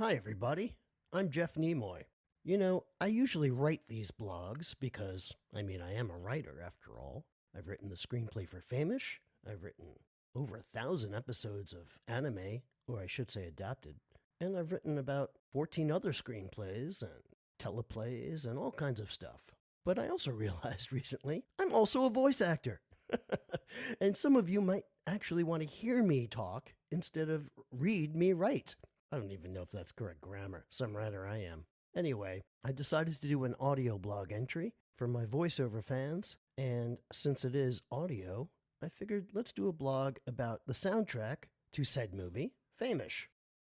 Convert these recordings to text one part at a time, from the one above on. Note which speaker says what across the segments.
Speaker 1: Hi, everybody. I'm Jeff Nimoy. I usually write these blogs because, I am a writer after all. I've written the screenplay for Famous. I've written over 1,000 episodes of anime, or I should say adapted. And I've written about 14 other screenplays and teleplays and all kinds of stuff. But I also realized recently I'm also a voice actor. And some of you might actually want to hear me talk instead of read me write. I don't even know if that's correct grammar. Some writer I am. Anyway, I decided to do an audio blog entry for my voiceover fans, and since it is audio, I figured let's do a blog about the soundtrack to said movie, Famous.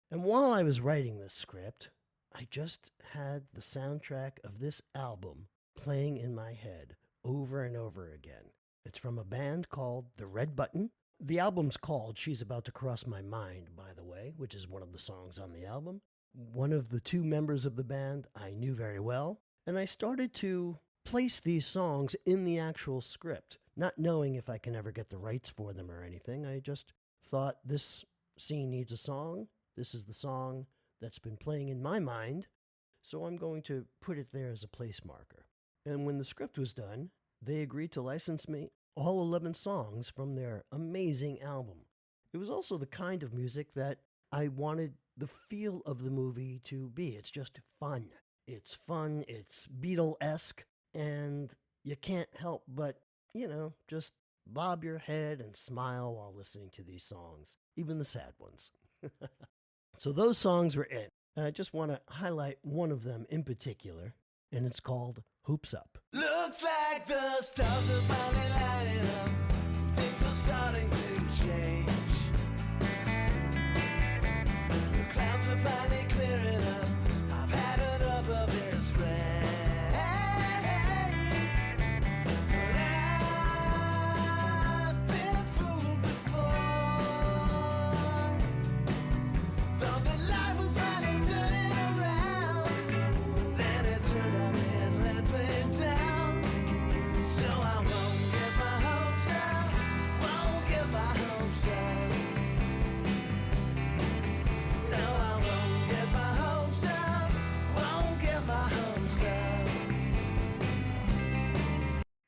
Speaker 1: And while I was writing this script, I just had the soundtrack of this album playing in my head over and over again. It's from a band called The Red Button. The album's called She's About to Cross My Mind, by the way, which is one of the songs on the album. One of the two members of the band I knew very well, and I started to place these songs in the actual script, not knowing if I can ever get the rights for them or anything. I just thought this scene needs a song. This is the song that's been playing in my mind, so I'm going to put it there as a place marker. And when the script was done, they agreed to license me all 11 songs from their amazing album. It was also the kind of music that I wanted the feel of the movie to be. It's just fun. It's fun, it's Beatle-esque, and you can't help but, just bob your head and smile while listening to these songs, even the sad ones. So those songs were it. And I just want to highlight one of them in particular, and it's called Hoops Up.
Speaker 2: Looks like the stars are finally lighting up. Things are starting to change. The clouds are finally clearing up. I've had enough of this rain. But I've been fooled before. Thought that life was finally turning around. Then it turned on me and let me down. So I won't get my hopes up. Won't get my hopes up. No, I won't get my hopes up. Won't get my hopes up.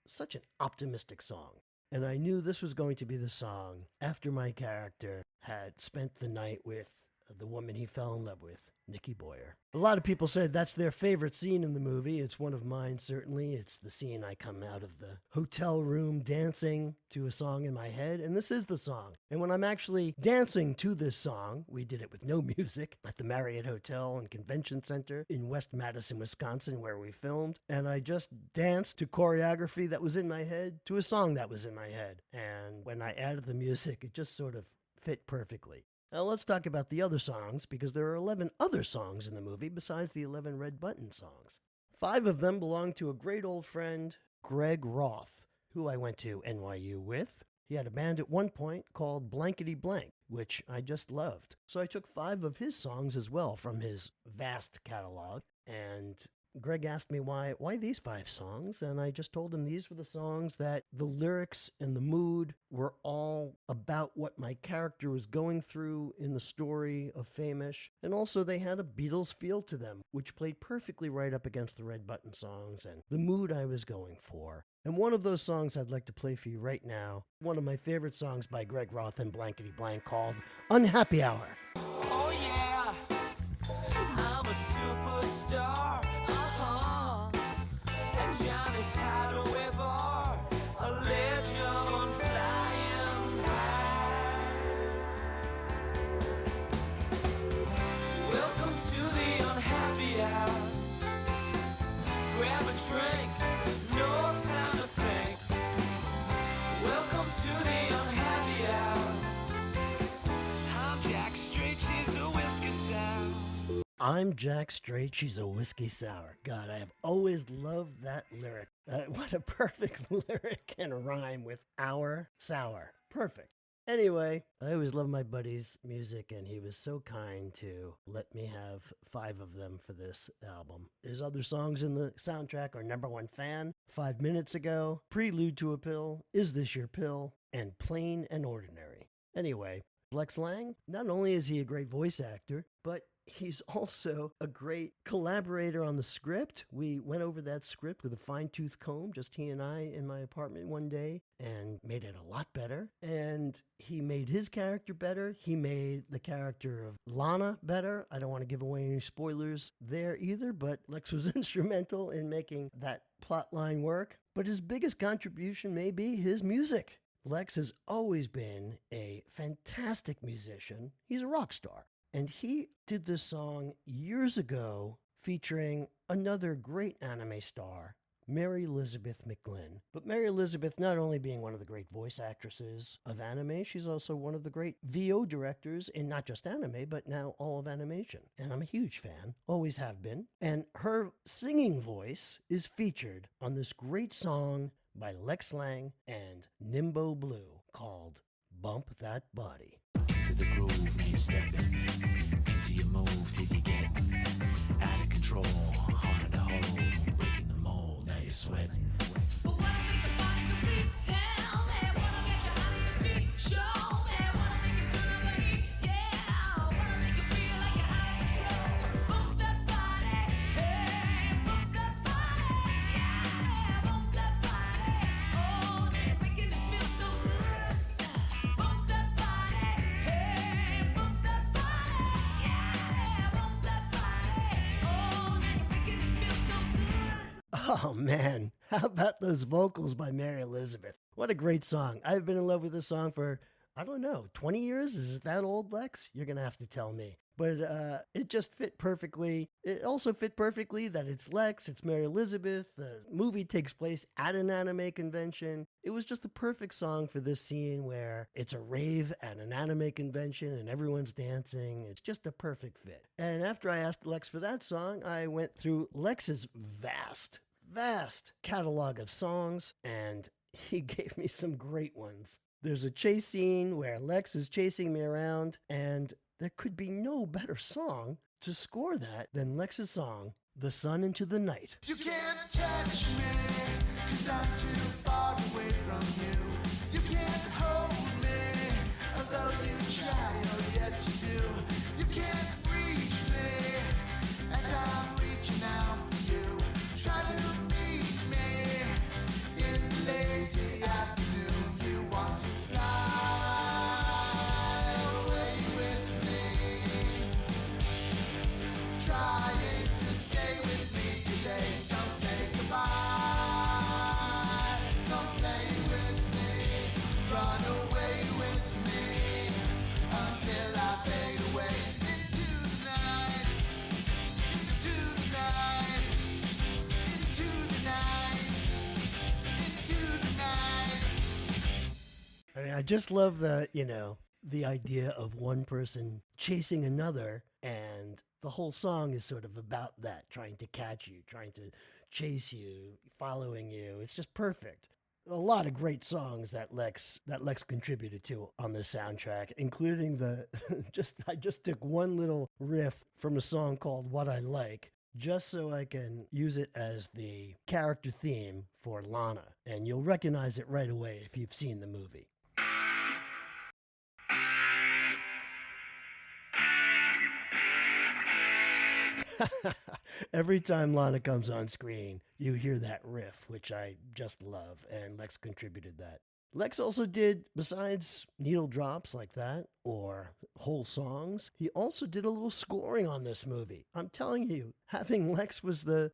Speaker 1: Such an optimistic song. And I knew this was going to be the song after my character had spent the night with the woman he fell in love with, Nikki Boyer. A lot of people said that's their favorite scene in the movie. It's one of mine, certainly. It's the scene I come out of the hotel room dancing to a song in my head, and this is the song. And when I'm actually dancing to this song, we did it with no music at the Marriott Hotel and Convention Center in West Madison, Wisconsin, where we filmed, and I just danced to choreography that was in my head, to a song that was in my head. And when I added the music, it just sort of fit perfectly. Now let's talk about the other songs, because there are 11 other songs in the movie besides the 11 Red Button songs. 5 of them belong to a great old friend, Greg Roth, who I went to NYU with. He had a band at one point called Blankety Blank, which I just loved. So I took 5 of his songs as well from his vast catalog, and Greg asked me why these 5 songs, and I just told him these were the songs that the lyrics and the mood were all about what my character was going through in the story of Famous, and also they had a Beatles feel to them, which played perfectly right up against the Red Button songs and the mood I was going for. And one of those songs I'd like to play for you right now, one of my favorite songs by Greg Roth and Blankety Blank called Unhappy Hour.
Speaker 2: Oh yeah, I'm a superstar. At Johnny's Hideaway Bar, a legend flying high. Welcome to the unhappy hour. Grab a drink, no time to think. Welcome to the unhappy hour. I'm Jack Straight, she's a whiskey sour.
Speaker 1: I'm Jack Straight, she's a whiskey sour. God, I have always loved that lyric. What a perfect lyric and rhyme with hour sour. Perfect. Anyway, I always loved my buddy's music, and he was so kind to let me have 5 of them for this album. His other songs in the soundtrack are Number One Fan, 5 Minutes Ago, Prelude to a Pill, Is This Your Pill, and Plain and Ordinary. Anyway, Flex Lang, not only is he a great voice actor, but he's also a great collaborator on the script. We went over that script with a fine-tooth comb, just he and I, in my apartment one day, and made it a lot better. And he made his character better. He made the character of Lana better. I don't want to give away any spoilers there either, but Lex was instrumental in making that plot line work. But his biggest contribution may be his music. Lex has always been a fantastic musician. He's a rock star. And he did this song years ago featuring another great anime star, Mary Elizabeth McGlynn. But Mary Elizabeth, not only being one of the great voice actresses of anime, she's also one of the great VO directors in not just anime, but now all of animation. And I'm a huge fan, always have been. And her singing voice is featured on this great song by Lex Lang and Nimbo Blue called Bump That Body.
Speaker 3: Into the groove, now you're stepping. Into your move till you get out of control. Hard to hold, breaking the mold, now you're sweating.
Speaker 1: Oh man, how about those vocals by Mary Elizabeth? What a great song. I've been in love with this song for, I don't know, 20 years? Is it that old, Lex? You're going to have to tell me. But it just fit perfectly. It also fit perfectly that it's Lex, it's Mary Elizabeth. The movie takes place at an anime convention. It was just the perfect song for this scene where it's a rave at an anime convention and everyone's dancing. It's just a perfect fit. And after I asked Lex for that song, I went through Lex's vast catalog of songs, and he gave me some great ones. There's a chase scene where Lex is chasing me around, and there could be no better song to score that than Lex's song, The Sun Into the Night.
Speaker 4: You can't touch me, 'cause I'm too far away from you. You can't hold me, although you try, oh yes you do. You can't reach me, as I'm reaching out for you. Try to meet me in the lazy afternoon. You want to fly away with me, trying to stay with me today. Don't say goodbye, don't play with me, run away with me until I fade away into the night, into the night, into the night, into the night.
Speaker 1: I mean, I just love the idea of one person chasing another, and the whole song is sort of about that, trying to catch you, trying to chase you, following you. It's just perfect. A lot of great songs that Lex contributed to on this soundtrack, including the I just took one little riff from a song called What I Like, just so I can use it as the character theme for Lana, and you'll recognize it right away if you've seen the movie. Every time Lana comes on screen, you hear that riff, which I just love, and Lex contributed that. Lex also did, besides needle drops like that, or whole songs, he also did a little scoring on this movie. I'm telling you, having Lex was the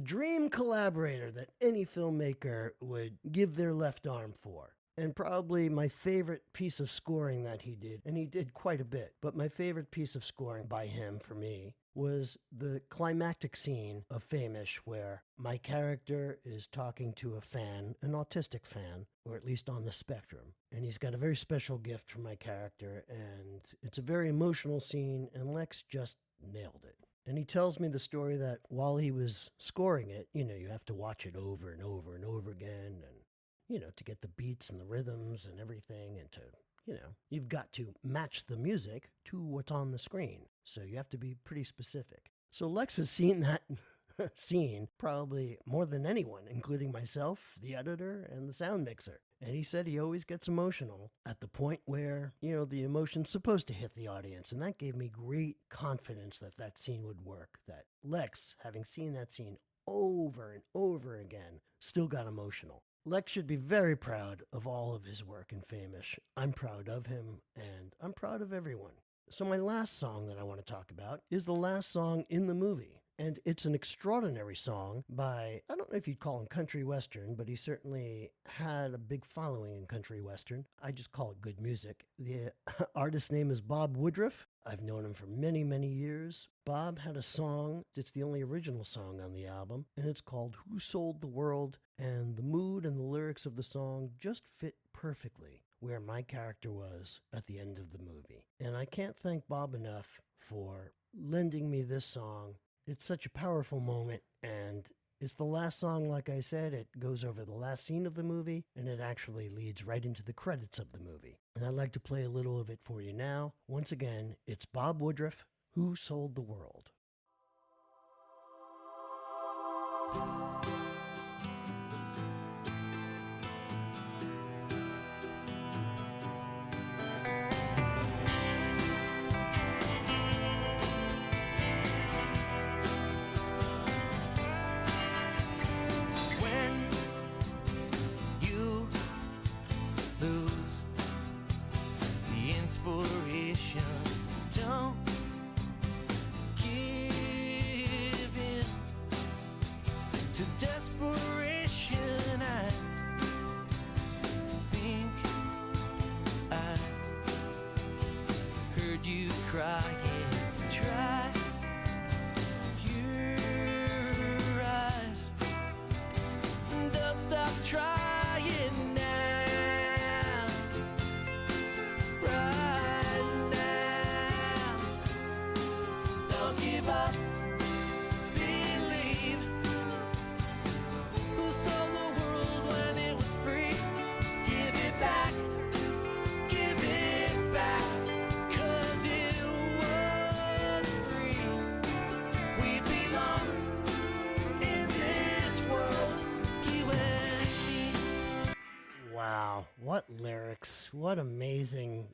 Speaker 1: dream collaborator that any filmmaker would give their left arm for. And probably my favorite piece of scoring that he did, and he did quite a bit, but my favorite piece of scoring by him, for me, was the climactic scene of Famish where my character is talking to a fan, an autistic fan, or at least on the spectrum. And he's got a very special gift for my character, and it's a very emotional scene, and Lex just nailed it. And he tells me the story that while he was scoring it, you have to watch it over and over and over again, and to get the beats and the rhythms and everything, and to, you've got to match the music to what's on the screen. So you have to be pretty specific. So Lex has seen that scene probably more than anyone, including myself, the editor, and the sound mixer. And he said he always gets emotional at the point where, the emotion's supposed to hit the audience. And that gave me great confidence that that scene would work. That Lex, having seen that scene over and over again, still got emotional. Lex should be very proud of all of his work in Famish. I'm proud of him, and I'm proud of everyone. So my last song that I want to talk about is the last song in the movie. And it's an extraordinary song by, I don't know if you'd call him country western, but he certainly had a big following in country western. I just call it good music. The artist's name is Bob Woodruff. I've known him for many, many years. Bob had a song, it's the only original song on the album, and it's called Who Sold the World? And the mood and the lyrics of the song just fit perfectly where my character was at the end of the movie. And I can't thank Bob enough for lending me this song. It's such a powerful moment, and it's the last song, like I said. It goes over the last scene of the movie, and it actually leads right into the credits of the movie. And I'd like to play a little of it for you now. Once again, it's Bob Woodruff, Who Sold the World?
Speaker 3: Lose the inspiration. Don't give in to desperation. I think I heard you crying. Try your eyes. Don't stop trying.
Speaker 1: Wow, what lyrics, what an amazing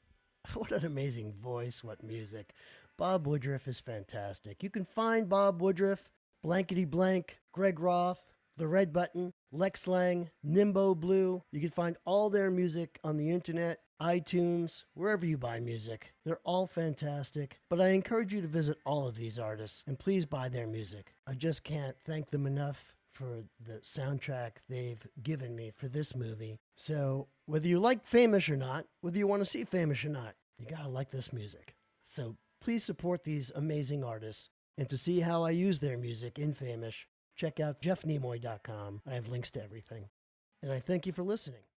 Speaker 1: voice, what music. Bob Woodruff is fantastic. You can find Bob Woodruff, Blankety Blank, Greg Roth, The Red Button, Lex Lang, Nimbo Blue. You can find all their music on the internet, iTunes, wherever you buy music. They're all fantastic, but I encourage you to visit all of these artists and please buy their music. I just can't thank them enough for the soundtrack they've given me for this movie. So whether you like Famish or not, whether you want to see Famish or not, you gotta like this music. So please support these amazing artists. And to see how I use their music in Famish, check out jeffnimoy.com. I have links to everything. And I thank you for listening.